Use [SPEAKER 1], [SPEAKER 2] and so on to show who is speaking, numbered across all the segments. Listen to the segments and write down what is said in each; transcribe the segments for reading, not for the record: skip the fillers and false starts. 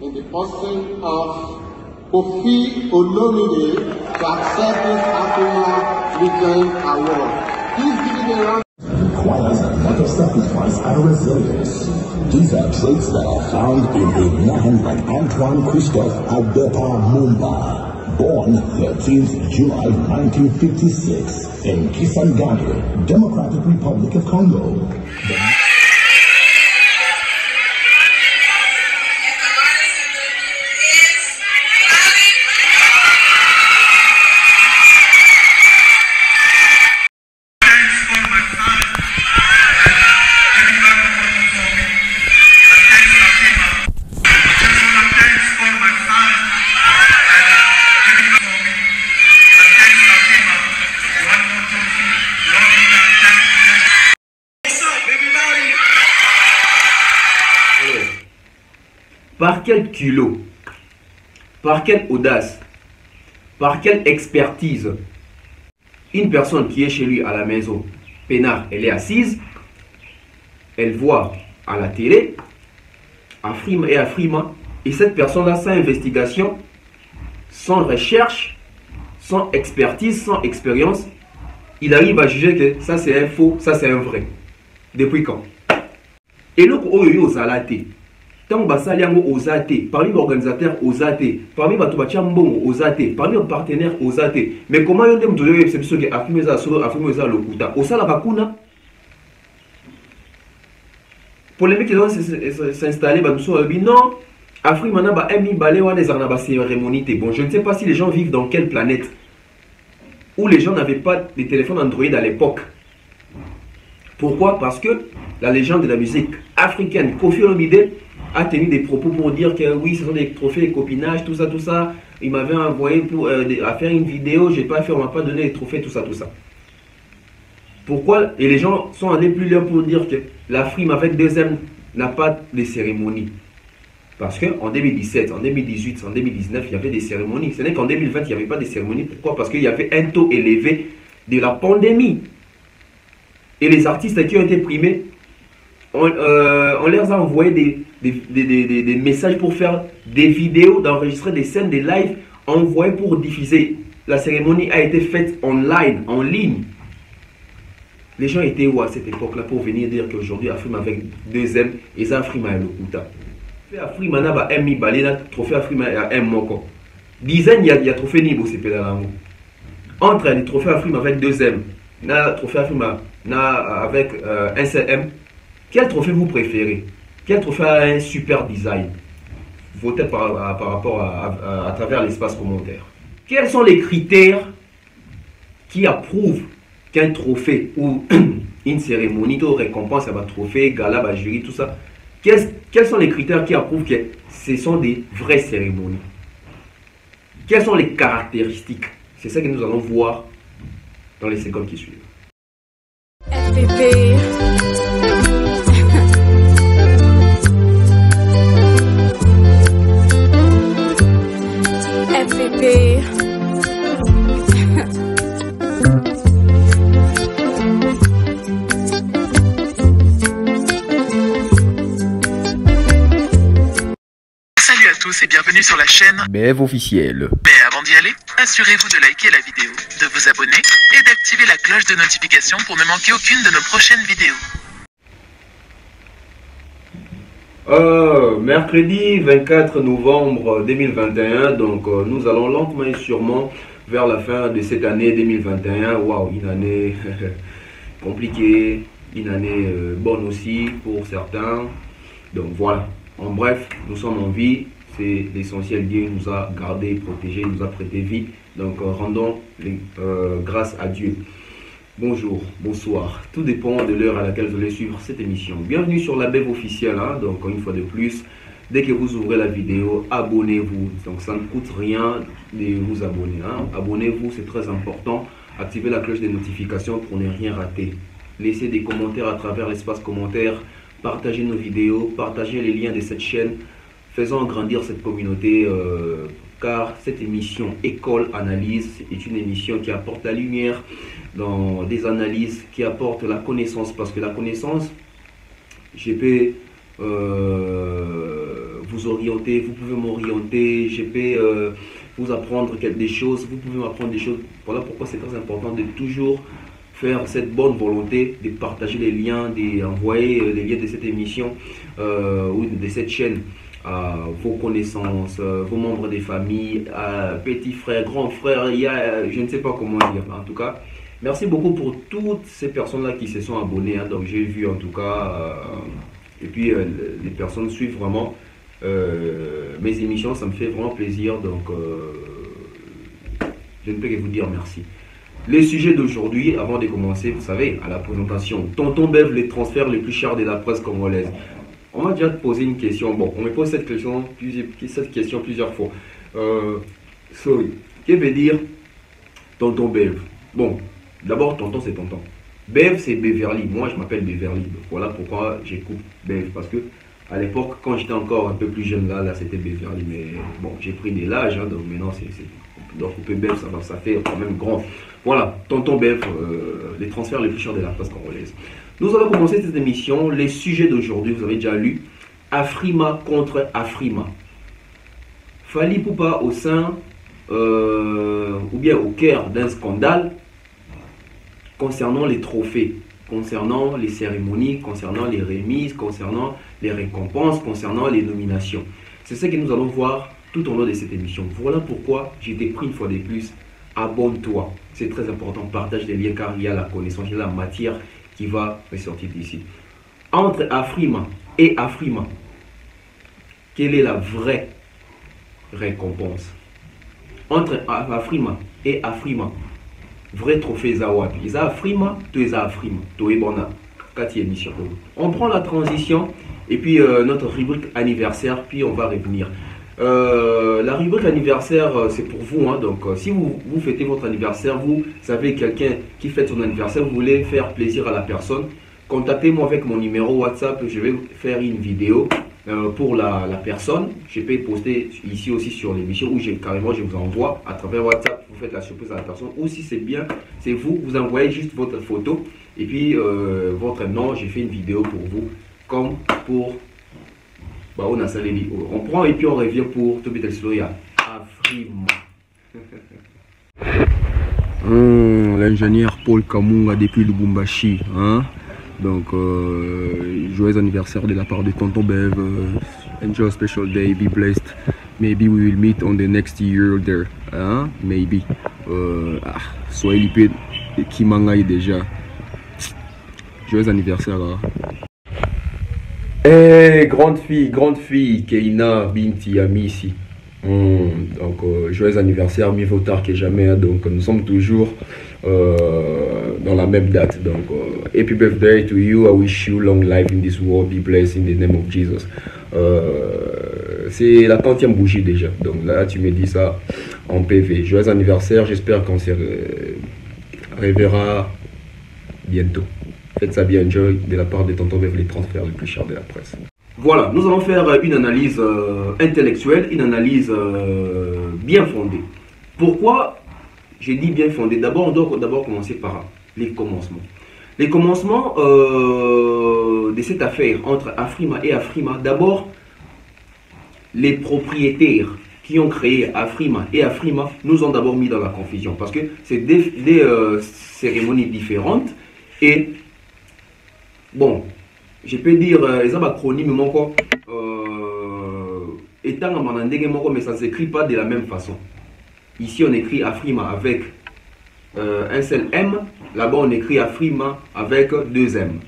[SPEAKER 1] in the person of Kofi Olomide to accept this Afrima Weekend Award. Please give it a round.
[SPEAKER 2] Requires a lot of sacrifice and resilience. These are traits that are found in a man like Antoine Christophe Alberta Mumba, born 13th July 1956 in Kisangani, Democratic Republic of Congo.
[SPEAKER 3] Par quel culot, par quelle audace, par quelle expertise, une personne qui est chez lui à la maison, peinard, elle est assise, elle voit à la télé, Afrima et Afrima, et cette personne-là, sans investigation, sans recherche, sans expertise, sans expérience, il arrive à juger que ça c'est un faux, ça c'est un vrai. Depuis quand? Et le Oyo Zalate. Tant que osate, parmi l'organisateur osate, parmi Batubachambon osate, parmi les partenaires osate. Mais comment on dit que c'est ce qui a affirmé ça sur affirmé le Kuta? Au Sala Bakuna. Polémique qui vont s'installer, non, Afrima ba emi balewa des arnaba cérémonie. Bon, je ne sais pas si les gens vivent dans quelle planète où les gens n'avaient pas de téléphone Android à l'époque. Pourquoi? Parce que la légende de la musique africaine, Kofi Olomide, a tenu des propos pour dire que oui, ce sont des trophées de copinage, tout ça, tout ça. Il m'avait envoyé pour à faire une vidéo, j'ai pas fait, on m'a pas donné les trophées, tout ça, tout ça. Pourquoi? Et les gens sont allés plus loin pour dire que la frime avec 2M n'a pas de cérémonie. Parce qu'en 2017, en 2018, en 2019, il y avait des cérémonies. Ce n'est qu'en 2020, il n'y avait pas de cérémonies. Pourquoi? Parce qu'il y avait un taux élevé de la pandémie. Et les artistes qui ont été primés, on leur a envoyé des messages pour faire des vidéos, d'enregistrer des scènes, des lives, envoyés pour diffuser. La cérémonie a été faite online, en ligne. Les gens étaient où à cette époque-là pour venir dire qu'aujourd'hui, Afrima avec 2M, et ça, Afrima est le Kuta. Afrima n'a pas un balé, trophée Afrima a un moko. Dizaines, il y a trophée Nibo, c'est pédalango. Entre les trophées Afrima avec 2M, na trophée Afrima avec un CM, quel trophée vous préférez? Quel trophée a un super design? Votez par rapport à travers l'espace commentaire. Quels sont les critères qui approuvent qu'un trophée ou une cérémonie de récompense à un trophée, gala, jury, tout ça? Quels sont les critères qui approuvent que ce sont des vraies cérémonies? Quelles sont les caractéristiques? C'est ça que nous allons voir dans les secondes qui suivent.
[SPEAKER 4] FPP.
[SPEAKER 5] Salut à tous et bienvenue sur la chaîne
[SPEAKER 3] BF officiel.
[SPEAKER 5] Mais avant d'y aller, assurez-vous de liker la vidéo, de vous abonner et d'activer la cloche de notification pour ne manquer aucune de nos prochaines vidéos.
[SPEAKER 3] Mercredi 24 novembre 2021, donc nous allons lentement et sûrement vers la fin de cette année 2021. Waouh, une année compliquée, une année bonne aussi pour certains. Donc voilà, en bref, nous sommes en vie, c'est l'essentiel. Dieu nous a gardés, protégés, nous a prêté vie. Donc rendons grâce à Dieu. Bonjour, bonsoir, tout dépend de l'heure à laquelle vous allez suivre cette émission. Bienvenue sur la BEV officielle, hein. Donc une fois de plus, dès que vous ouvrez la vidéo, abonnez-vous. Donc ça ne coûte rien de vous abonner, hein. Abonnez-vous, c'est très important. Activez la cloche des notifications pour ne rien rater. Laissez des commentaires à travers l'espace commentaire. Partagez nos vidéos, partagez les liens de cette chaîne. Faisons grandir cette communauté car cette émission École Analyse est une émission qui apporte la lumière dans des analyses, qui apporte la connaissance, parce que la connaissance, je peux vous vous orienter, vous pouvez m'orienter, je peux vous apprendre des choses, vous pouvez m'apprendre des choses. Voilà pourquoi c'est très important de toujours faire cette bonne volonté de partager les liens, d'envoyer les liens de cette émission ou de cette chaîne à vos connaissances, vos membres des familles, petits frères, grands frères, il y a, je ne sais pas comment dire, en tout cas, merci beaucoup pour toutes ces personnes-là qui se sont abonnées, hein, donc j'ai vu en tout cas, et puis les personnes suivent vraiment mes émissions, ça me fait vraiment plaisir, donc je ne peux que vous dire merci. Les sujets d'aujourd'hui, avant de commencer, vous savez, à la présentation, Tonton Bev, les transferts les plus chers de la presse congolaise. On m'a déjà posé une question, bon, on me pose cette question plusieurs fois. Sorry, que veut dire Tonton Bev? Bon, d'abord, Tonton c'est Tonton. Bev c'est Beverly, moi je m'appelle Beverly. Voilà pourquoi j'écoute Bev, parce que à l'époque, quand j'étais encore un peu plus jeune, là c'était Beverly, mais bon, j'ai pris de l'âge, hein, donc maintenant c'est... Donc couper Bev, ça fait quand même grand. Voilà, Tonton Bev, les transferts les plus chers de la presse congolaise. Nous allons commencer cette émission. Les sujets d'aujourd'hui, vous avez déjà lu. Afrima contre Afrima. Fally Ipupa au sein, ou bien au cœur d'un scandale concernant les trophées, concernant les cérémonies, concernant les remises, concernant les récompenses, concernant les nominations. C'est ce que nous allons voir tout au long de cette émission. Voilà pourquoi j'ai été pris une fois de plus. Abonne-toi. C'est très important. Partage des liens car il y a la connaissance, il y a la matière qui va ressortir d'ici. Entre Afrima et Afrima, quelle est la vraie récompense? Entre Afrima et Afrima, vrai trophée Zawapi. Ils Afrima, tu es Afrima. Tu es bon. On prend la transition et puis notre rubrique anniversaire, puis on va revenir. La rubrique anniversaire, c'est pour vous, hein, donc si vous fêtez votre anniversaire, vous savez quelqu'un qui fête son anniversaire, vous voulez faire plaisir à la personne, contactez-moi avec mon numéro WhatsApp, je vais faire une vidéo pour la personne, je peux poster ici aussi sur l'émission où carrément je vous envoie à travers WhatsApp, vous faites la surprise à la personne, ou si c'est bien, c'est vous envoyez juste votre photo et puis votre nom, j'ai fait une vidéo pour vous, comme pour... Bah, on prend et puis on revient pour Tobitel Soria. Afrima. L'ingénieur Paul Kamunga depuis Lubumbashi. Hein? Donc, joyeux anniversaire de la part de Tonton Bev. Enjoy a special day, be blessed. Maybe we will meet on the next year there. Hein? Maybe. Soyez lipé Kimangai déjà. Joyeux anniversaire. Hein? Eh, grande fille, Keina Binti Amissi. Donc, joyeux anniversaire, mieux vaut tard que jamais. Hein, donc, nous sommes toujours dans la même date. Donc, happy birthday to you. I wish you long life in this world. Be blessed in the name of Jesus. C'est la 30e bougie déjà. Donc, là, tu me dis ça en PV. Joyeux anniversaire. J'espère qu'on se reverra bientôt. Faites ça bien, enjoy de la part de Tonton Bev, les transferts les plus chers de la presse. Voilà, nous allons faire une analyse intellectuelle, une analyse bien fondée. Pourquoi j'ai dit bien fondée? D'abord, on doit d'abord commencer par les commencements. Les commencements de cette affaire entre Afrima et Afrima, d'abord, les propriétaires qui ont créé Afrima et Afrima nous ont d'abord mis dans la confusion parce que c'est des cérémonies différentes et bon, je peux dire, les acronymes, étant en mais ça ne s'écrit pas de la même façon. Ici, on écrit Afrima avec un seul M. Là-bas, on écrit Afrima avec 2 M.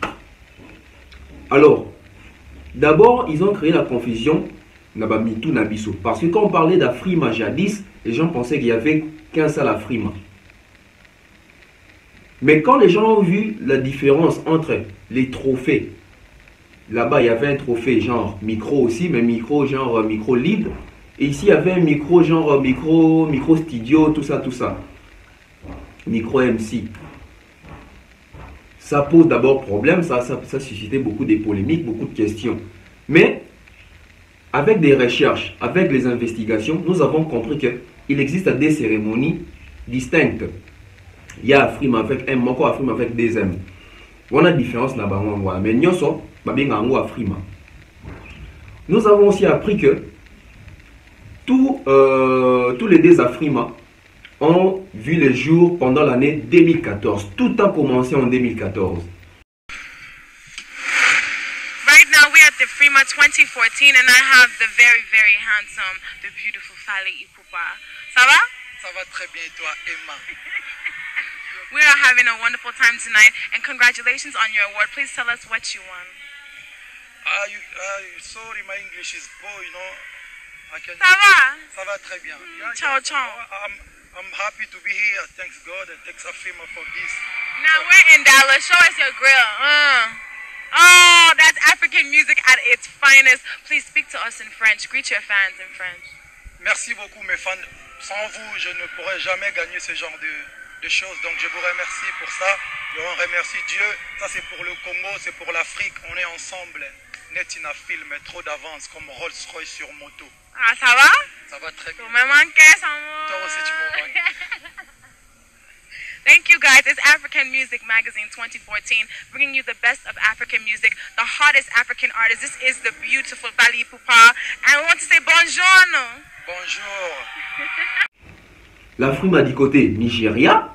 [SPEAKER 3] Alors, d'abord, ils ont créé la confusion parce que quand on parlait d'Afrima jadis, les gens pensaient qu'il n'y avait qu'un seul Afrima. Mais quand les gens ont vu la différence entre les trophées, là-bas il y avait un trophée genre micro aussi, mais micro genre micro lead, et ici il y avait un micro genre micro studio, tout ça, micro MC. Ça pose d'abord problème, ça suscitait beaucoup de polémiques, beaucoup de questions. Mais avec des recherches, avec les investigations, nous avons compris qu'il existe des cérémonies distinctes. Il y a Afrima avec M, encore Afrima avec 2 M. On a une différence là-bas, mais nous sommes Afrima. nous avons aussi appris que tous les deux Afrima ont vu le jour pendant l'année 2014. Tout a commencé en 2014.
[SPEAKER 4] Right now we're at the Afrima 2014 and I have the very, very handsome, the beautiful Fally Ipupa. Ça va?
[SPEAKER 6] Ça va très bien, toi, Emma.
[SPEAKER 4] We are having a wonderful time tonight and congratulations on your award. Please tell us what you won.
[SPEAKER 6] Sorry, my English is poor, you know.
[SPEAKER 4] Ça va?
[SPEAKER 6] Ça va très bien.
[SPEAKER 4] Ciao, ciao.
[SPEAKER 6] I'm happy to be here. Thanks God and thanks Afrima for this.
[SPEAKER 4] Now we're in Dallas. Show us your grill. Oh, that's African music at its finest. Please speak to us in French. Greet your fans in French.
[SPEAKER 6] Merci beaucoup, mes fans. Sans vous, je ne pourrais jamais gagner ce genre de choses. Donc, je vous remercie pour ça. Et on remercie Dieu. Ça, c'est pour le Congo, c'est pour l'Afrique. On est ensemble. Netina film, trop d'avance, comme Rolls-Royce sur moto.
[SPEAKER 4] Ah, ça va?
[SPEAKER 6] Ça va très bien.
[SPEAKER 4] Tu me manquais, ça va?
[SPEAKER 6] Toi aussi, tu me manques.
[SPEAKER 4] Thank you guys. It's African Music Magazine 2014, bringing you the best of African music, the hottest African artists. This is the beautiful Fally Ipupa. And we want to say bonjour.
[SPEAKER 6] Bonjour.
[SPEAKER 3] L'Afrique du côté Nigeria,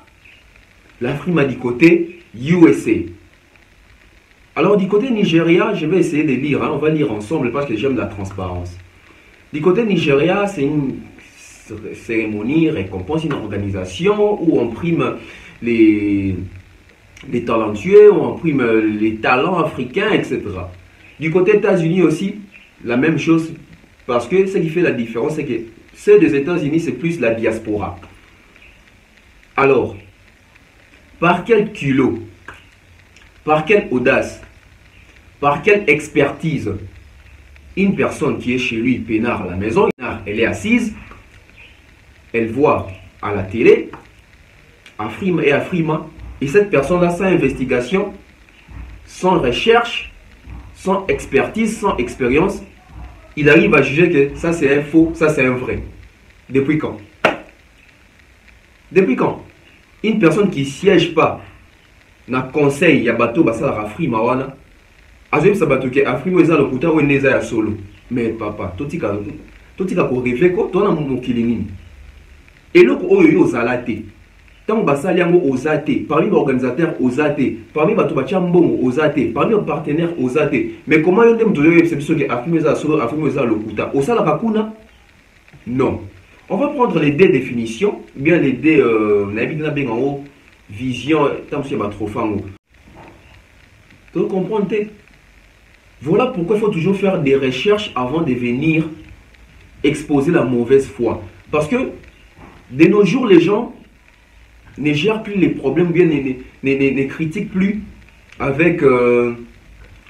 [SPEAKER 3] l'Afrique du côté USA. Alors du côté Nigeria, je vais essayer de lire, hein. On va lire ensemble parce que j'aime la transparence. Du côté Nigeria, c'est une cérémonie, récompense, une organisation où on prime les talentueux, où on prime les talents africains, etc. Du côté États-Unis aussi, la même chose, parce que ce qui fait la différence, c'est que ceux des États-Unis, c'est plus la diaspora. Alors, par quel culot, par quelle audace, par quelle expertise, une personne qui est chez lui, peinard à la maison, elle est assise, elle voit à la télé, Afrima et Afrima, et cette personne-là, sans investigation, sans recherche, sans expertise, sans expérience, il arrive à juger que ça c'est un faux, ça c'est un vrai. Depuis quand? Depuis quand? Une personne qui ne siège pas dans le conseil, il y a bateau, ça la Afrima wana. Azem sabato ke Afrima eza lokuta ou neza ya solo. Mais papa, totika ko rêver ko, toi na mokili nini. Eloko oyo yo ozalate. Tant basali yango ozate, parmi les organisateurs ozate, parmi bato batia mbongo ozate, parmi les partenaires ozate. Mais comment yon dem doyo exception que Afrima eza solo, Afrima eza lokuta. Osala bakuna? Non. On va prendre les deux définitions, bien les deux en haut, vision, tant que c'est trop fan. Vous comprenez? Voilà pourquoi il faut toujours faire des recherches avant de venir exposer la mauvaise foi. Parce que de nos jours, les gens ne gèrent plus les problèmes, bien ne critiquent plus avec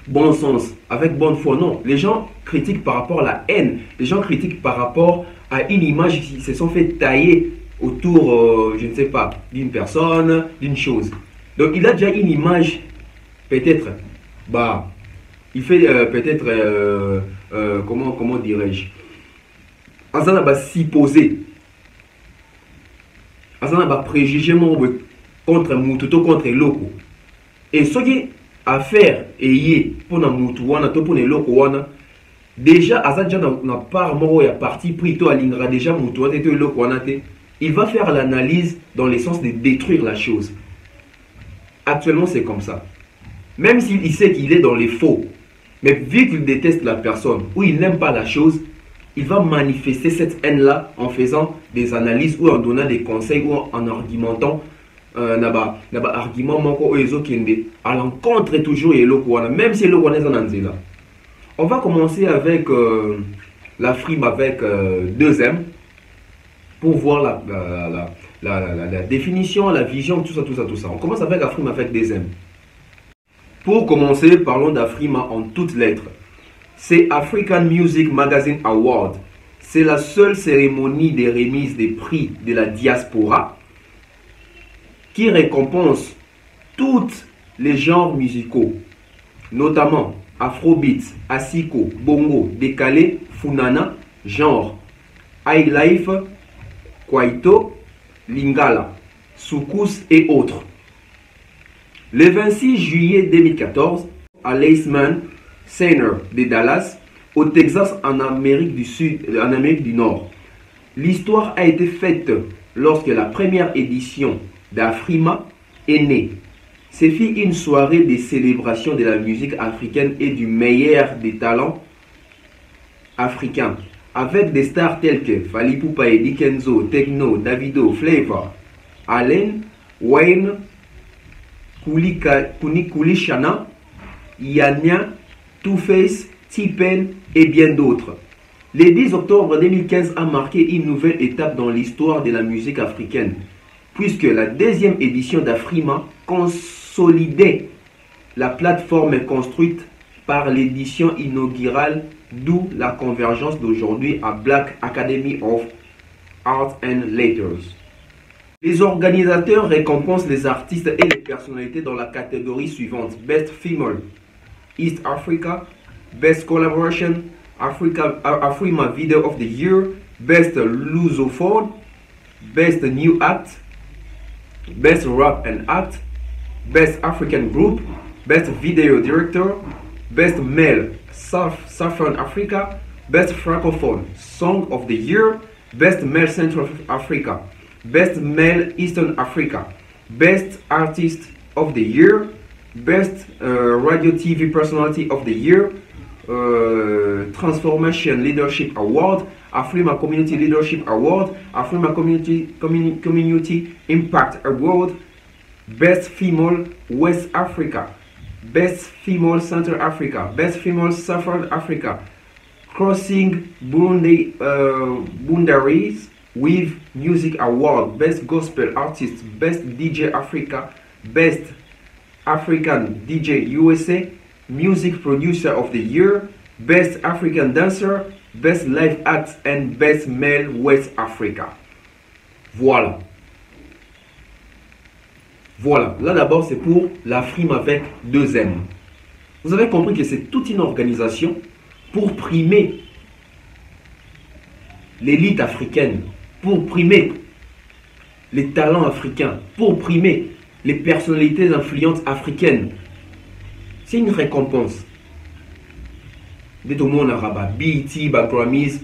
[SPEAKER 3] bon sens, avec bonne foi. Non, les gens critiquent par rapport à la haine. Les gens critiquent par rapport à une image qui se sont fait tailler autour, je ne sais pas, d'une personne, d'une chose. Donc il a déjà une image, peut-être, bah, il fait peut-être, comment dirais-je, Azana va s'y poser. Azana va préjuger contre Moututo, contre Loko. Et ce qui est à faire, et pour na Moutuana, pour les Loko wana, déjà, Azadja n'a pas parti pris, toi, Alingra, déjà, Moutuana, Loko wana, il va faire l'analyse dans le sens de détruire la chose. Actuellement, c'est comme ça. Même s'il sait qu'il est dans les faux, mais vu qu'il déteste la personne ou il n'aime pas la chose, il va manifester cette haine-là en faisant des analyses ou en donnant des conseils ou en argumentant argument à l'encontre toujours et même si le on va commencer avec l'Afrique avec 2M pour voir la définition, la vision, tout ça. On commence avec l'Afrique avec 2M. Pour commencer, parlons d'Afrima en toutes lettres. C'est African Music Magazine Award. C'est la seule cérémonie de remise des prix de la diaspora qui récompense tous les genres musicaux, notamment Afrobeat, Asiko, Bongo, Décalé, Funana, genre Highlife, Kwaito, Lingala, Soukous et autres. Le 26 juillet 2014, à l'Eastman Center de Dallas, au Texas, en Amérique du Sud, en Amérique du Nord. L'histoire a été faite lorsque la première édition d'Afrima est née. Ce fut une soirée de célébration de la musique africaine et du meilleur des talents africains, avec des stars telles que Fally Ipupa, Eddy Kenzo, Tekno, Davido, Flavor, Allen, Wayne, Kuli Shana, Yanya, Two-Face, T-Pain et bien d'autres. Le 10 octobre 2015 a marqué une nouvelle étape dans l'histoire de la musique africaine, puisque la deuxième édition d'Afrima consolidait la plateforme construite par l'édition inaugurale, d'où la convergence d'aujourd'hui à Black Academy of Arts and Letters. Les organisateurs récompensent les artistes et les personnalités dans la catégorie suivante: Best Female East Africa, Best Collaboration, Afrima Video of the Year, Best Lusophone, Best New Act, Best Rap and Act, Best African Group, Best Video Director, Best Male Southern Africa, Best Francophone Song of the Year, Best Male Central Africa, Best Male Eastern Africa, Best Artist of the Year, Best Radio TV Personality of the Year, Transformation Leadership Award, Afrima Community Leadership Award, Afrima Community Impact Award, Best Female West Africa, Best Female Central Africa, Best Female Southern Africa, Crossing Boundaries with Music Award, Best Gospel Artist, Best DJ Africa, Best African DJ USA, Music Producer of the Year, Best African Dancer, Best Live Act and Best Male West Africa. Voilà. Voilà. Là d'abord c'est pour l'Afrima avec 2 M. Vous avez compris que c'est toute une organisation pour primer l'élite africaine, pour primer les talents africains, pour primer les personnalités influentes africaines. C'est une récompense. De tout le monde arabe, BET, Grammys,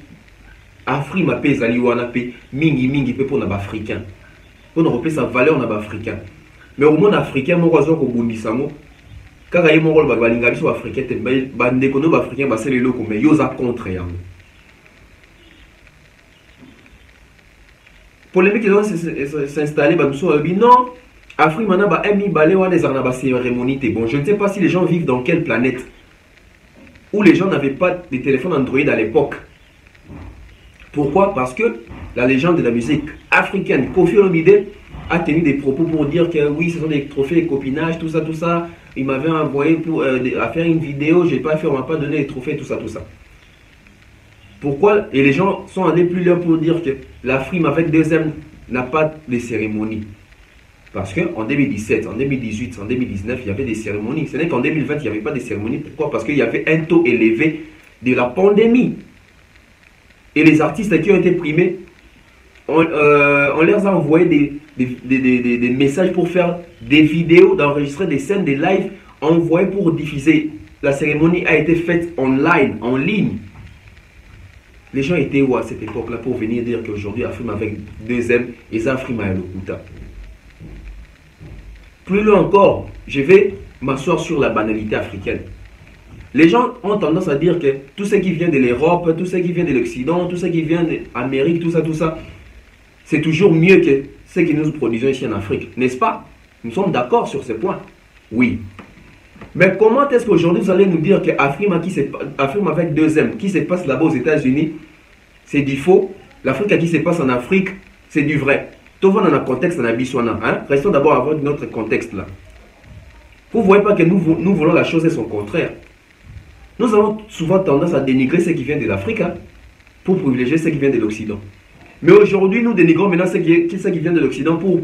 [SPEAKER 3] Afrima pe zaliwana pe mingi pe pour les Africains. Pour nous repérer sa valeur dans africain. Mais au monde africain, moi je vois bundisa mo. Quand il y a mon rôle balinga biso africain, bande kono africain ba c'est les locaux mais yo za contre yango. Polémique qui s'est installée ba biso bi non. Afrique maintenant ba emi balé wana ezana ba cérémonie. Bon, je ne sais pas si les gens vivent dans quelle planète où les gens n'avaient pas de téléphone Android à l'époque. Pourquoi? Parce que la légende de la musique africaine, Koffi Olomide, a tenu des propos pour dire que oui, ce sont des trophées de copinage, tout ça. Il m'avait envoyé pour à faire une vidéo, j'ai pas fait, on m'a pas donné les trophées, tout ça. Pourquoi? Et les gens sont allés plus loin pour dire que l'Afrique avec 2 M n'a pas de cérémonie. Parce qu'en 2017, en 2018, en 2019, il y avait des cérémonies. Ce n'est qu'en 2020, il n'y avait pas de cérémonies. Pourquoi? Parce qu'il y avait un taux élevé de la pandémie. Et les artistes qui ont été primés, on leur a envoyé des messages pour faire des vidéos, d'enregistrer des scènes, des lives, envoyés pour diffuser. La cérémonie a été faite online, en ligne. Les gens étaient où à cette époque-là pour venir dire qu'aujourd'hui, Afrima avec 2 M et ça Afrima et le Kouta. Plus loin encore, je vais m'asseoir sur la banalité africaine. Les gens ont tendance à dire que tout ce qui vient de l'Europe, tout ce qui vient de l'Occident, tout ce qui vient de l'Amérique, tout ça, c'est toujours mieux que ce que nous produisons ici en Afrique. N'est-ce pas? Nous sommes d'accord sur ce point. Oui. Mais comment est-ce qu'aujourd'hui vous allez nous dire que Afrima avec 2 M, qui se passe là-bas aux États-Unis, c'est du faux. L'Afrique qui se passe en Afrique, c'est du vrai. Tout va dans le contexte de la Biswana. Restons d'abord à voir notre contexte là. Vous ne voyez pas que nous voulons la chose et son contraire. Nous avons souvent tendance à dénigrer ce qui vient de l'Afrique pour privilégier ce qui vient de l'Occident. Mais aujourd'hui, nous dénigrons maintenant ce qui vient de l'Occident pour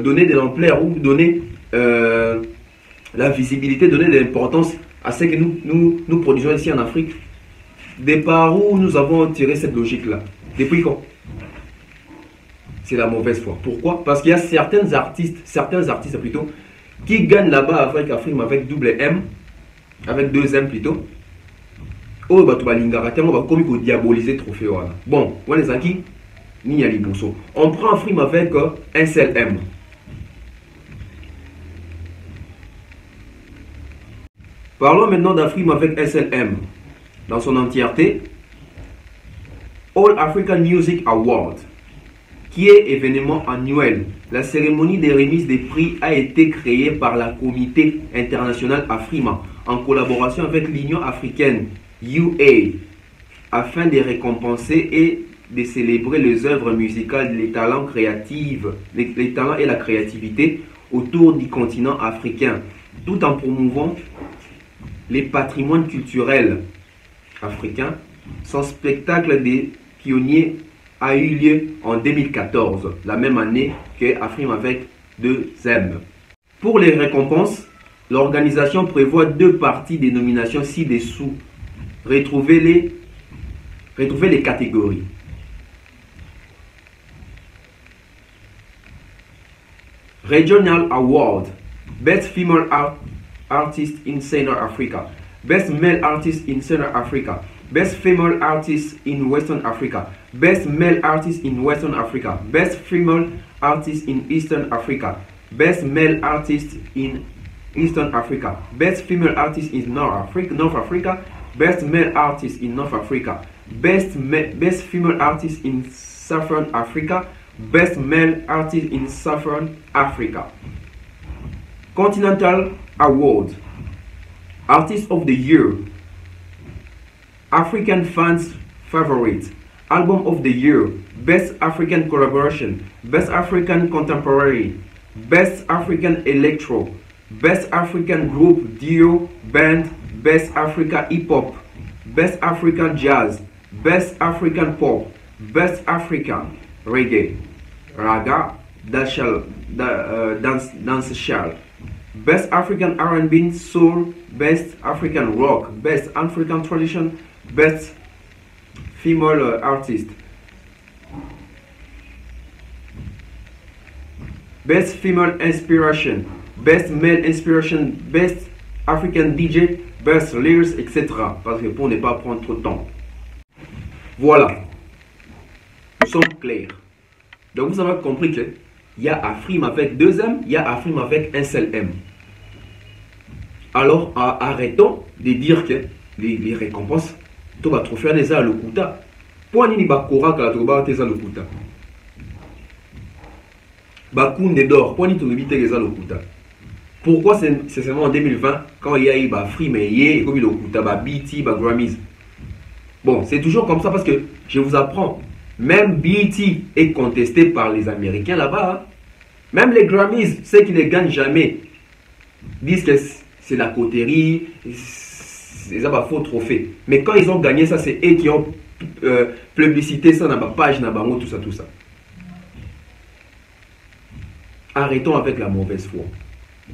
[SPEAKER 3] donner de l'ampleur ou donner la visibilité, donner de l'importance à ce que nous produisons ici en Afrique. De par où nous avons tiré cette logique-là? Depuis quand? C'est la mauvaise foi. Pourquoi? Parce qu'il y a certains artistes plutôt, qui gagnent là-bas avec Afrique avec double M, avec 2 M plutôt, Oh, bah, tu vas l'ingarater, on va comme diaboliser trophée. Bon, on les a qui? Ni à l'ibousso. On prend un film avec un seul M. Parlons maintenant d'un film avec un seul M. Dans son entièreté, All African Music Award, qui est événement annuel. La cérémonie de remise des prix a été créée par la Comité international Afrima en collaboration avec l'Union africaine UA afin de récompenser et de célébrer les œuvres musicales, les talents créatifs, les talents et la créativité autour du continent africain, tout en promouvant les patrimoines culturels africains. Son spectacle des pionniers a eu lieu en 2014, la même année que Afrime avec 2M. Pour les récompenses, l'organisation prévoit 2 parties des nominations ci-dessous. Retrouvez les catégories. Regional Award, Best Female Artist in Central Africa, Best Male Artist in Central Africa, Best Female Artist in Western Africa, Best Male Artist in Western Africa, Best Female Artist in Eastern Africa, Best Male Artist in Eastern Africa, Best Female Artist in North Africa, Best Male Artist in North Africa, Best Female Artist in Southern Africa, Best Male Artist in Southern Africa. Continental Award, Artist of the Year, African Fans Favorite, Album of the Year, Best African Collaboration, Best African Contemporary, Best African Electro, Best African Group, Duo, Band, Best Africa Hip Hop, Best African Jazz, Best African Pop, Best African Reggae, Raga, Dancehall, Best African R&B Soul, Best African Rock, Best African Tradition, Best Female Artist, Best Female Inspiration, Best Male Inspiration, Best African DJ, Best Lyrics, etc. Parce que pour ne pas prendre trop de temps. Voilà. Nous sommes clairs. Donc vous avez compris qu'il y a Afrime avec 2M, il y a Afrime avec un seul M. Alors arrêtons de dire que les récompenses, tu vas trouver des à l'okuta. Pour ni bakora que la trouba tes à l'okuta. Bakounde d'or, pour ni tu éviter les à l'okuta. Pourquoi c'est seulement en 2020 quand il y a eu Afrime et comme l'okuta, BT, Grammys. Bon, c'est toujours comme ça parce que je vous apprends. Même BET est contesté par les Américains là-bas. Hein. Même les Grammys, ceux qui ne gagnent jamais, disent que c'est la coterie, c'est un faux trophée. Mais quand ils ont gagné ça, c'est eux qui ont publicité ça dans ma page, dans tout ça, tout ça. Arrêtons avec la mauvaise foi.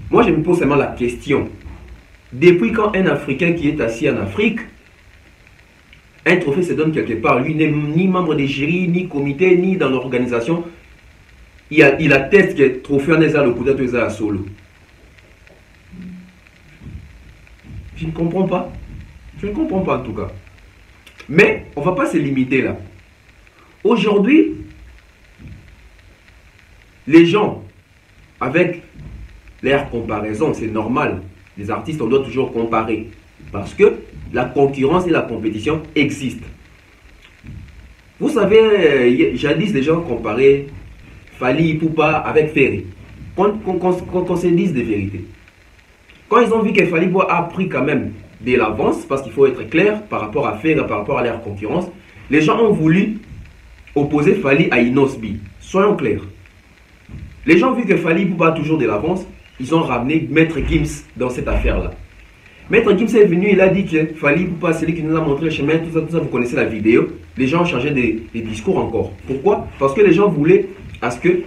[SPEAKER 3] Moi, je me pose seulement la question. Depuis quand un Africain qui est assis en Afrique, un trophée se donne quelque part. Lui n'est ni membre des jurys, ni comité, ni dans l'organisation. Il atteste que le trophée en est à l'Okuta, tout à solo. Je ne comprends pas. Je ne comprends pas en tout cas. Mais on ne va pas se limiter là. Aujourd'hui, les gens, avec leur comparaison, c'est normal. Les artistes, on doit toujours comparer. Parce que la concurrence et la compétition existent. Vous savez, jadis les gens comparaient Fally Ipupa avec Ferry. Qu'on se dise des vérités. Quand ils ont vu que Fally Ipupa a pris quand même de l'avance, parce qu'il faut être clair par rapport à Ferry, par rapport à leur concurrence, les gens ont voulu opposer Fally à Inosbi. Soyons clairs. Les gens ont vu que Fally Ipupa a toujours de l'avance, ils ont ramené Maître Gims dans cette affaire-là. Maître Gims est venu, il a dit que Fally Ipupa, c'est lui qui nous a montré le chemin, tout ça, vous connaissez la vidéo. Les gens ont changé des discours encore. Pourquoi? Parce que les gens voulaient à ce qu'il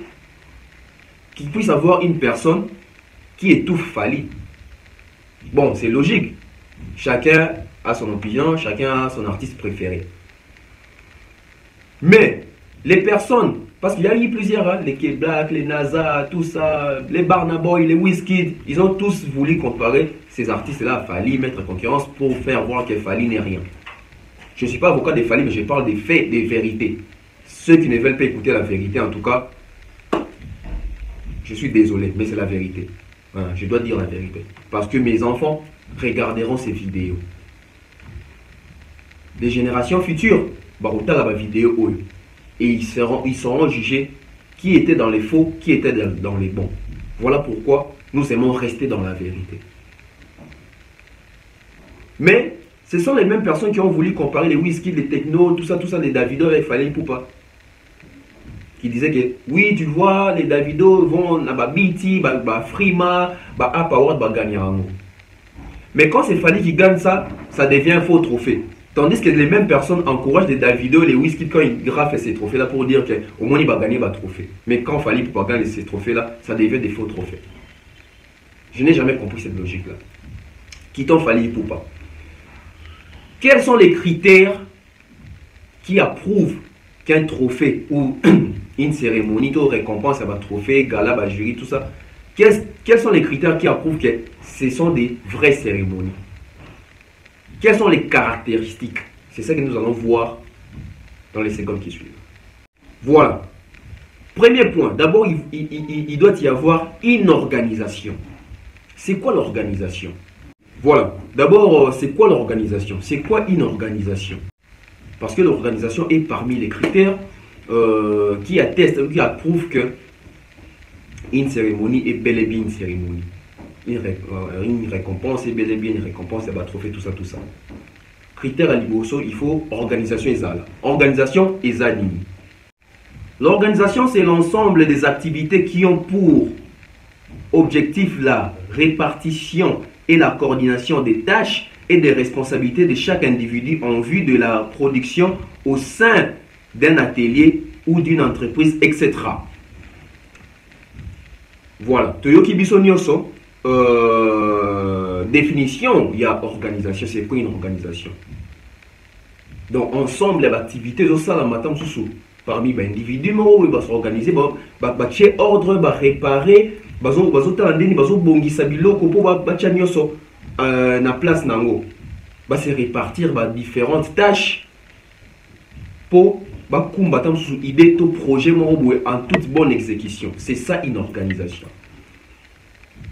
[SPEAKER 3] puisse avoir une personne qui étouffe Fally. Bon, c'est logique. Chacun a son opinion, chacun a son artiste préféré. Mais les personnes, parce qu'il y a eu plusieurs, hein, les K-Black, les NASA, tout ça, les Burna Boy, les Wizkid, ils ont tous voulu comparer ces artistes-là à Fally, mettre en concurrence pour faire voir que Fally n'est rien. Je ne suis pas avocat des Fally, mais je parle des faits, des vérités. Ceux qui ne veulent pas écouter la vérité, en tout cas, je suis désolé, mais c'est la vérité. Voilà, je dois dire la vérité. Parce que mes enfants regarderont ces vidéos. Les générations futures, la vidéo, et ils seront jugés qui était dans les faux, qui était dans les bons. Voilà pourquoi nous aimons rester dans la vérité. Mais ce sont les mêmes personnes qui ont voulu comparer les whisky, les techno, tout ça, les Davido avec Fally Ipupa. Qui disaient que oui, tu vois, les Davido vont à BT, Frima, Upaward, gagner. Mais quand c'est Fally qui gagne ça, ça devient un faux trophée. Tandis que les mêmes personnes encouragent les Davido, les whisky quand ils graffent ces trophées-là pour dire qu'au moins il va gagner un trophée. Mais quand Fally Ipupa gagne ces trophées-là, ça devient des faux trophées. Je n'ai jamais compris cette logique-là. Quittons Fally Ipupa. Quels sont les critères qui approuvent qu'un trophée ou une cérémonie de récompense à un trophée, gala, jury, tout ça, quels sont les critères qui approuvent que ce sont des vraies cérémonies? Quelles sont les caractéristiques? C'est ça que nous allons voir dans les secondes qui suivent. Voilà. Premier point. D'abord, il doit y avoir une organisation. C'est quoi l'organisation? Voilà. D'abord, c'est quoi l'organisation? C'est quoi une organisation? Parce que l'organisation est parmi les critères qui attestent, qui approuvent que une cérémonie est bel et bien une cérémonie. Une récompense est bel et bien une récompense, elle va trophée, tout ça. Critère à Liboso, il faut organisation ESALA. Organisation ESANIMI. L'organisation, c'est l'ensemble des activités qui ont pour objectif la répartition et la coordination des tâches et des responsabilités de chaque individu en vue de la production au sein d'un atelier ou d'une entreprise, etc. Voilà. Toyoki biso nyoso, définition, il y a organisation. C'est quoi une organisation? Donc, ensemble d'activités, ça, la matin, parmi les individus, ils vont s'organiser, ils vont ordre, ils vont réparer, ils vont bongisa biloko pour na place nango. Bah se répartir différentes tâches pour combattre sous idée tout projet en toute bonne exécution. C'est ça une organisation.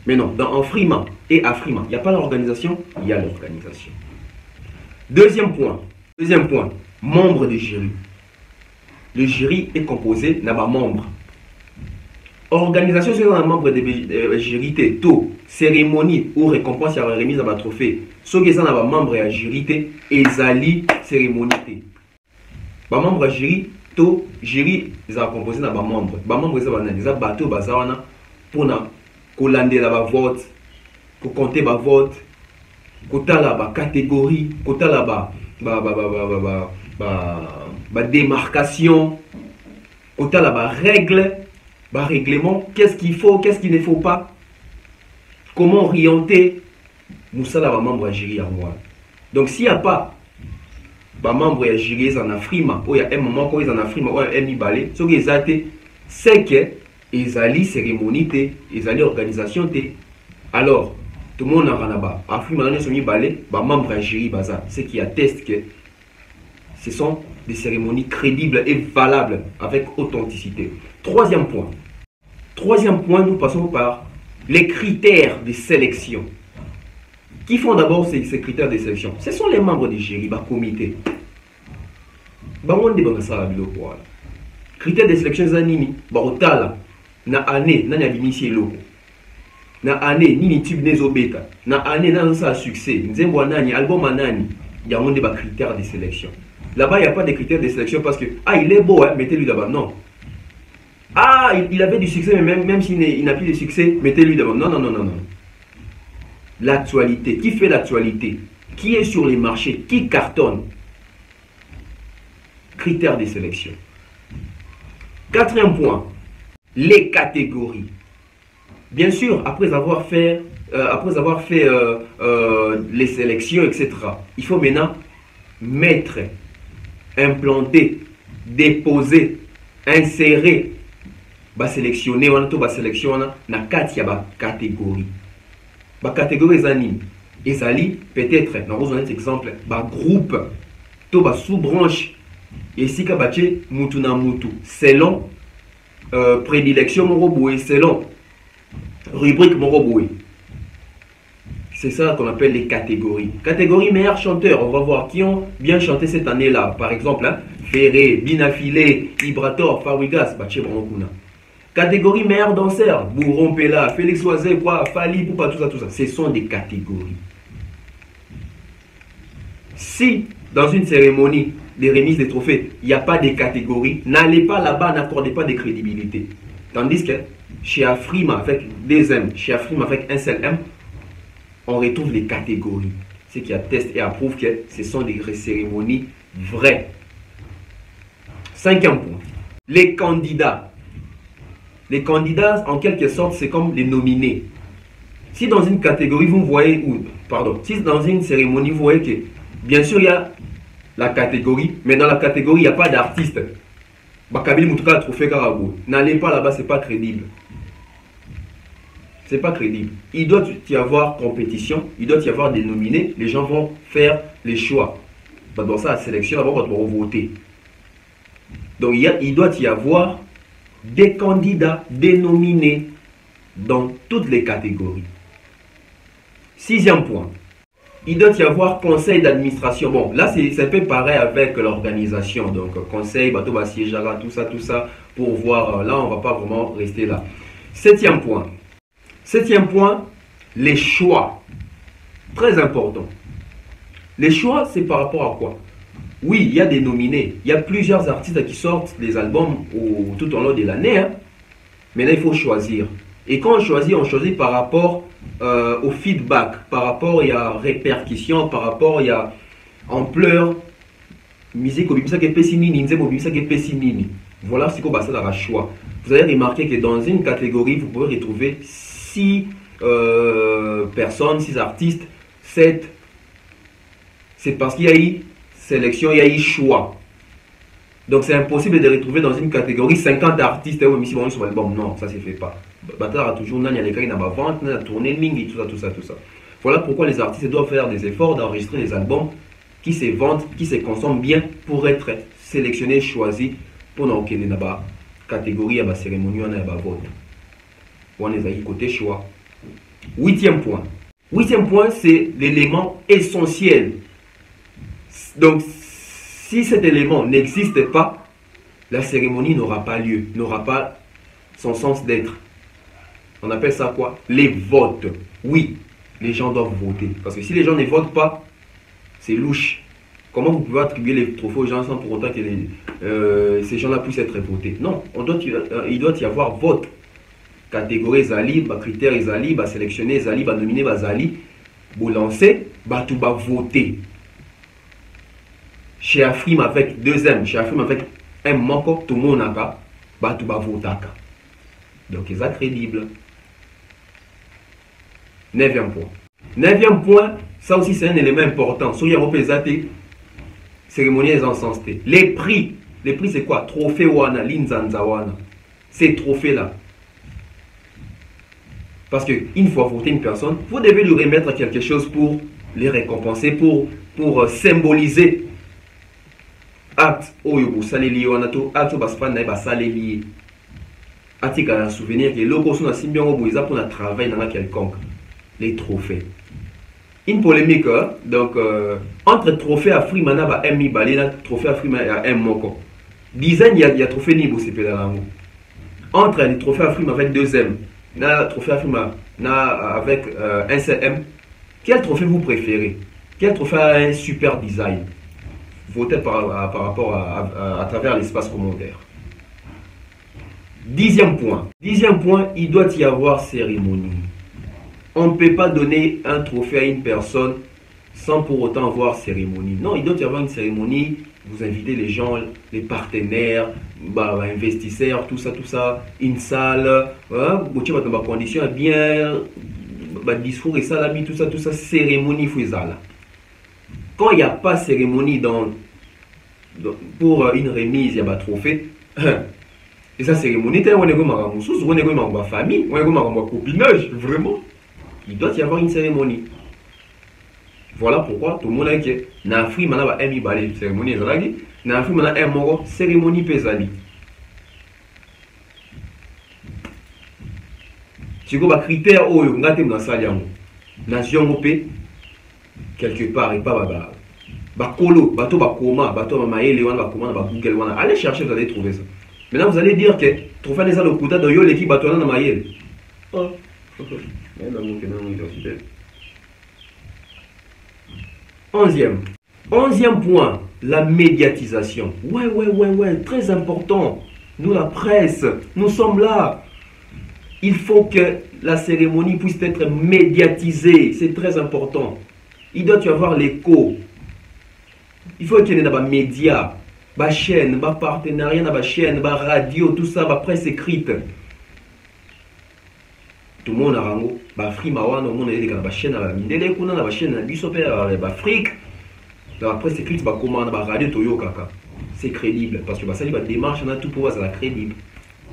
[SPEAKER 3] Mais non, dans Afrima et Afrima, il n'y a pas l'organisation, il y a l'organisation. Deuxième point, membre du jury. Le jury est composé d'un membre. Organisation, c'est un membre de jury, taux, cérémonie ou récompense à la remise à un trophée. Ceux qui sont un membre de jury, et zali cérémonie. Un membre de jury, taux, jury, ils sont composés d'un membre. Un membre de bateau, pour colonder la vote, pour compter la vote, pour la catégorie, pour la démarcation, pour la règle. Règlement, qu'est-ce qu'il faut, qu'est-ce qu'il ne faut pas, comment orienter, nous ça là membre à jury en moi. Donc s'il n'y a pas membre à jury en Afrima, ou il y a un moment quand ils en Afrima, ou un mi-balé, ce qui est c'est que ils allaient cérémonie, ils allaient organisation. Alors tout le monde a là-bas. Afrima dans ce mi-balé, membre à jury baza, ce qui atteste que ce sont des cérémonies crédibles et valables avec authenticité. Troisième point, nous passons par les critères de sélection. Qui font d'abord ces critères de sélection? Ce sont les membres du jury, le comité. Critères de sélection, na année, na initié loko. Na année, ni tube nezobeta. Na année, na ça succès. Nzembo nani, album nani. Il y a un des critères de sélection. Là-bas, il n'y a pas de critères de sélection parce que, il est beau, hein, mettez-lui d'abord. Non. Il avait du succès, mais même s'il n'a plus de succès, mettez-lui d'abord. Non. L'actualité. Qui fait l'actualité? Qui est sur les marchés? Qui cartonne? Critères de sélection. Quatrième point. Les catégories. Bien sûr, après avoir fait les sélections, etc., il faut maintenant mettre, implanter, déposer, insérer, sélectionner, sélectionner na catégorie. Catégorie zanime. Et ça peut-être, dans un exemple, groupe to ba sous-branche et si ka bache mutu na mutu selon prédilection moko boye, selon rubrique moko boye. C'est ça qu'on appelle les catégories. Catégorie meilleur chanteur, on va voir qui ont bien chanté cette année-là. Par exemple, hein, Ferré, Binafilé, Ibrator, Farigas, Bache Brankuna. Catégorie meilleur danseur, Bourron Pella, Félix Oisé, quoi, Fali, Poupa, tout ça, tout ça. Ce sont des catégories. Si dans une cérémonie de remise des trophées, il n'y a pas de catégories, n'allez pas là-bas, n'accordez pas de crédibilité. Tandis que chez Afrima avec des M, chez Afrima avec un seul M, on retrouve les catégories. Ce qui atteste et approuve que ce sont des cérémonies vraies. 5e point. Les candidats. Les candidats, en quelque sorte, c'est comme les nominés. Si dans une catégorie, vous voyez, si dans une cérémonie, vous voyez que, bien sûr, il y a la catégorie, mais dans la catégorie, il n'y a pas d'artiste. N'allez pas là-bas, ce n'est pas crédible. C'est pas crédible. Il doit y avoir compétition, il doit y avoir des nominés, les gens vont faire les choix. Dans ça, la sélection, d'abord, on va voter. Donc, il doit y avoir des candidats, des nominés dans toutes les catégories. 6e point. Il doit y avoir conseil d'administration. Bon, là, c'est un peu pareil avec l'organisation. Donc, conseil, bateau, siégera, tout ça, pour voir. Là, on ne va pas vraiment rester là. 7e point. 7e point, les choix. Très important. Les choix, c'est par rapport à quoi? Oui, il y a des nominés. Il y a plusieurs artistes qui sortent des albums tout au long de l'année. Hein. Mais là, il faut choisir. Et quand on choisit par rapport au feedback, par rapport il y a répercussion, par rapport il y a ampleur. Musique au bimisa qui pessinini, nzemo bimisa qui pessinini. Voilà ce qu'on va faire à choix. Vous avez remarqué que dans une catégorie, vous pouvez retrouver 6 personnes, 6 artistes, 7. C'est parce qu'il y a eu sélection, il y a eu choix. Donc c'est impossible de retrouver dans une catégorie 50 artistes sur l'album. Non, ça ne se fait pas. Batard a toujours les cas dans la vente, la tournée, tout ça. Voilà pourquoi les artistes doivent faire des efforts d'enregistrer des albums qui se vendent, qui se consomment bien pour être sélectionnés, choisis pour dans la catégorie, à la cérémonie, à la vote. On les a côté choix. 8e point. 8e point, c'est l'élément essentiel. Donc, si cet élément n'existe pas, la cérémonie n'aura pas lieu, n'aura pas son sens d'être. On appelle ça quoi? Les votes. Oui, les gens doivent voter. Parce que si les gens ne votent pas, c'est louche. Comment vous pouvez attribuer les trophées aux gens sans pour autant que ces gens-là puissent être votés? Non, il doit y avoir vote. Catégorie Zali, critères Zali, sélectionner Zali, nominer Zali, vous lancer, tout va voter. Chez Afrim avec 2M, chez Afrim avec un manque, tout le monde a tout va voter. Donc, c'est crédible. 9e point. 9e point, ça aussi c'est un élément important. Sur les cérémonies encensées. Les prix. Les prix c'est quoi? Trophée Wana, Linzanza Wana. Ces trophées-là. Parce qu'une fois voté une personne, vous devez lui remettre quelque chose pour les récompenser, pour symboliser. Acte, oyo, saleli, onato, acte, basfan, naïba, saleli. Atika, un souvenir que l'eau, son assimbion, au boisa, pour un travail dans quelconque. Les trophées. Une polémique, hein? Donc, entre trophée Afrimana et M. Balena, trophée Afrimana et M. Moko. Dizaine, il y a trophée Nibo, c'est pas là. Entre les trophées Afrima avec 2M, le trophée Afrima avec un CM, quel trophée vous préférez? Quel trophée a un super design? Votez par rapport à travers l'espace commentaire. 10e point. 10e point, il doit y avoir cérémonie. On ne peut pas donner un trophée à une personne sans pour autant avoir cérémonie. Non, il doit y avoir une cérémonie. Vous invitez les gens, les partenaires, investisseurs, tout ça, une salle, vous avez des conditions bien, discours et ça, tout ça, cérémonie, quand il n'y a pas cérémonie pour une remise, il y a un trophée. Et ça, cérémonie, on est comme ma famille, on est comme ma copinage, vraiment. Il doit y avoir une cérémonie. Voilà pourquoi tout le monde a dit que na Afrique maintenant va aimer balé cérémonie ezalaki, na Afrique maintenant aime moko cérémonie pesali. Si vous avez des critères, vous avez des nation quelque part, et pas Bakolo, bateau Bakoma, bateau Maïle, Google, allez chercher, vous allez trouver ça. Maintenant, vous allez dire que trouver des allocutas de yo l'équipe bateau dans Maïle. Oh, Onzième point, la médiatisation. Ouais, très important. Nous, la presse, nous sommes là. Il faut que la cérémonie puisse être médiatisée. C'est très important. Il doit y avoir l'écho. Il faut qu'il y ait des médias, des chaînes, des partenariats, des chaînes, des radios, tout ça, des presse écrite. Tout le monde a rango. Afrique, tout le monde a des chaînes, des chaînes, des Afrique. La presse écrite, des commandes, des radios, Toyo Kaka. C'est crédible. Parce que ça, les démarches, tout pour voir, c'est crédible.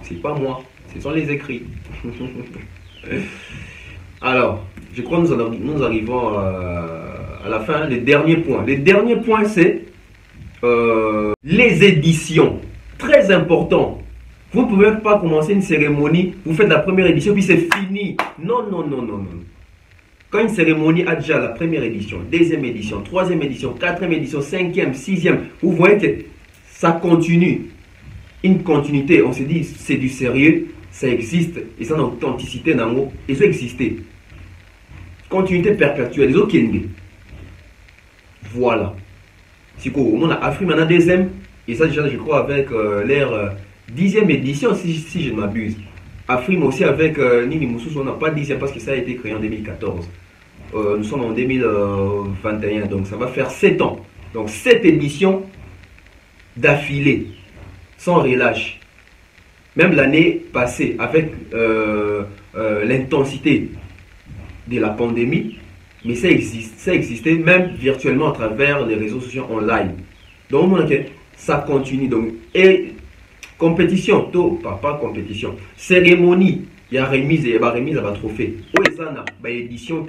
[SPEAKER 3] C'est pas moi. Ce sont les écrits. Alors, je crois que nous arrivons à la fin. Le dernier point. Le dernier point, c'est les éditions. Très important. Vous ne pouvez pas commencer une cérémonie, vous faites la première édition, puis c'est fini. Non. Quand une cérémonie a déjà la première édition, deuxième édition, troisième édition, quatrième édition, cinquième, sixième, vous voyez que ça continue. Une continuité, on se dit, c'est du sérieux. Ça existe, et ça a une authenticité dans le et ça existe. Continuité perpétuelle, les autres qui voilà. Si on a Afrique maintenant deuxième, et ça déjà je crois avec l'ère 10e édition si je ne m'abuse. Afrique aussi avec Nini Moussous, on n'a pas 10e parce que ça a été créé en 2014. Nous sommes en 2021, donc ça va faire 7 ans. Donc 7 éditions d'affilée, sans relâche. Même l'année passée, avec l'intensité de la pandémie, mais ça existait même virtuellement à travers les réseaux sociaux online. Donc, ça continue. Donc, et compétition, pas compétition, cérémonie, il y a remise et il y a remise à trophée. Où ils ont édition,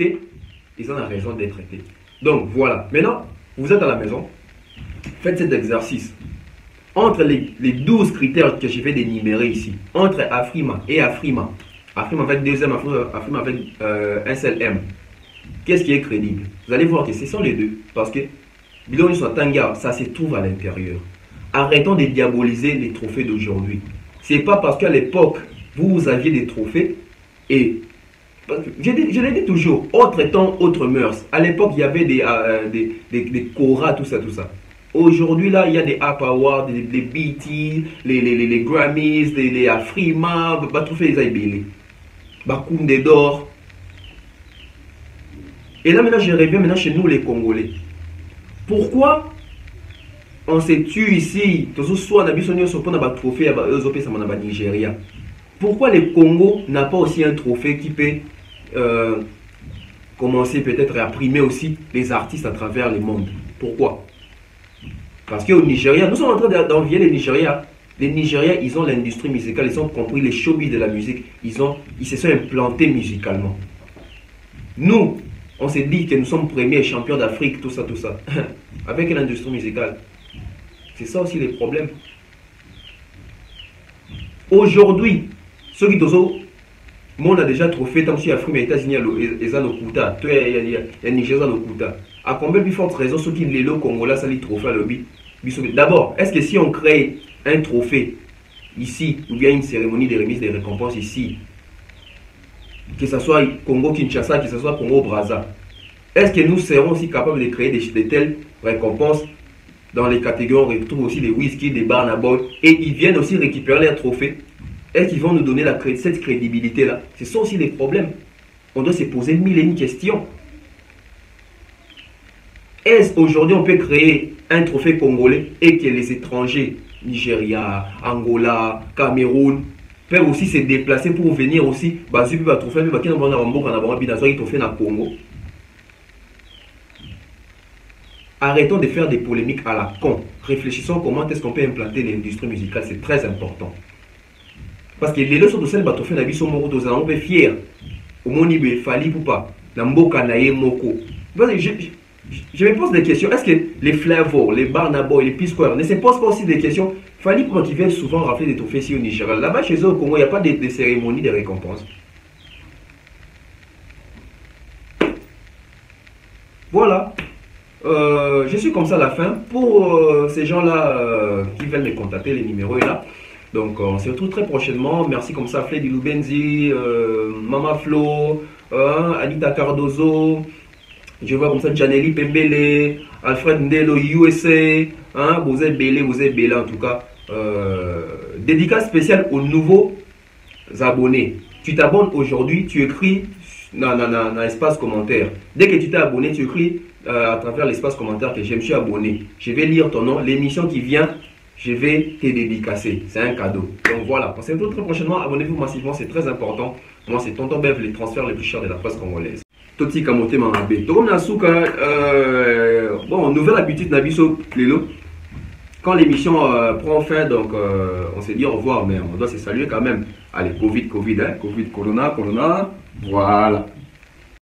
[SPEAKER 3] ils ont raison d'être traités. Donc, voilà. Maintenant, vous êtes à la maison, faites cet exercice. Entre les 12 critères que je vais d'énumérer ici, entre Afrima et Afrima avec deuxième, Afrima avec un seul M, qu'est-ce qui est crédible? Vous allez voir que ce sont les deux. Parce que Biloni soit Tanga, ça se trouve à l'intérieur. Arrêtons de diaboliser les trophées d'aujourd'hui. Ce n'est pas parce qu'à l'époque, vous aviez des trophées et je l'ai dit toujours, autre temps, autre mœurs. À l'époque, il y avait des Cora, tout ça. Aujourd'hui, là, il y a des App Awards, des BT, les Grammys, les Afrima, trophées les Aibélé, Bakounde d'or. Et là, maintenant, je reviens maintenant chez nous, les Congolais. Pourquoi on se tue ici, soit on a un trophée à Nigeria? Pourquoi le Congo n'a pas aussi un trophée qui peut commencer peut-être à primer aussi les artistes à travers le monde? Pourquoi? Parce qu'au Nigeria, nous sommes en train d'envier les Nigériens. Les Nigériens, ils ont l'industrie musicale, ils ont compris les showbiz de la musique, ils se sont implantés musicalement. Nous, on s'est dit que nous sommes premiers champions d'Afrique, tout ça. Avec l'industrie musicale. C'est ça aussi les problèmes. Aujourd'hui, ceux qui ont monde a déjà trophée, tant que si Afrique, les États-Unis, ils ont le Kuta, les Nigériens ont le Kuta. À combien de fortes raisons ceux qui les lots Congolais, ça les trophées à l'objet? D'abord, est-ce que si on crée un trophée ici, ou bien une cérémonie de remise des récompenses ici, que ce soit Congo-Kinshasa, que ce soit Congo-Brazza, est-ce que nous serons aussi capables de créer de telles récompenses dans les catégories? On retrouve aussi des whisky, des barnaboy, et ils viennent aussi récupérer leurs trophées. Est-ce qu'ils vont nous donner cette crédibilité-là? Ce sont aussi les problèmes. On doit se poser mille et une questions. Est-ce qu'aujourd'hui on peut créer un trophée congolais et que les étrangers, Nigeria, Angola, Cameroun, peuvent aussi se déplacer pour venir aussi trophée Congo? Arrêtons de faire des polémiques à la con. Réfléchissons comment est-ce qu'on peut implanter l'industrie musicale, c'est très important. Parce que les leçons de celle bateau fait na biso moko to on fier. Au monde il fallait pour pas. Na mboka na ye moko. je me pose des questions. Est-ce que les Flavor, les Barnaboy, les P-Square ne se posent pas aussi des questions? Fallait pour qu'ils viennent souvent rafler des trophées ici au Nigeria. Là-bas, chez eux au Congo, il n'y a pas de cérémonie de récompense. Voilà. Je suis comme ça à la fin. Pour ces gens-là qui veulent me contacter, les numéros est là. Donc, on se retrouve très prochainement. Merci comme ça, Freddy Lubenzi, Mama Flo, Anita Cardozo. Je vois comme ça Janelli Pembele, Alfred Ndelo USA. Vous êtes belé en tout cas. Dédicace spéciale aux nouveaux abonnés. Tu t'abonnes aujourd'hui, tu écris dans l'espace commentaire. Dès que tu t'es abonné, tu écris à travers l'espace commentaire que je me suis abonné. Je vais lire ton nom, l'émission qui vient, je vais te dédicacer. C'est un cadeau. Donc voilà, on se retrouve très prochainement. Abonnez-vous massivement, c'est très important. Moi, c'est Tonton Bev, les transferts les plus chers de la presse congolaise. Toti Kamote Mangabé. Torom Nasuka, bon, nouvelle habitude Nabiso Lelo. Quand l'émission prend fin, donc on s'est dit au revoir, mais on doit se saluer quand même. Allez, Covid, Corona, voilà.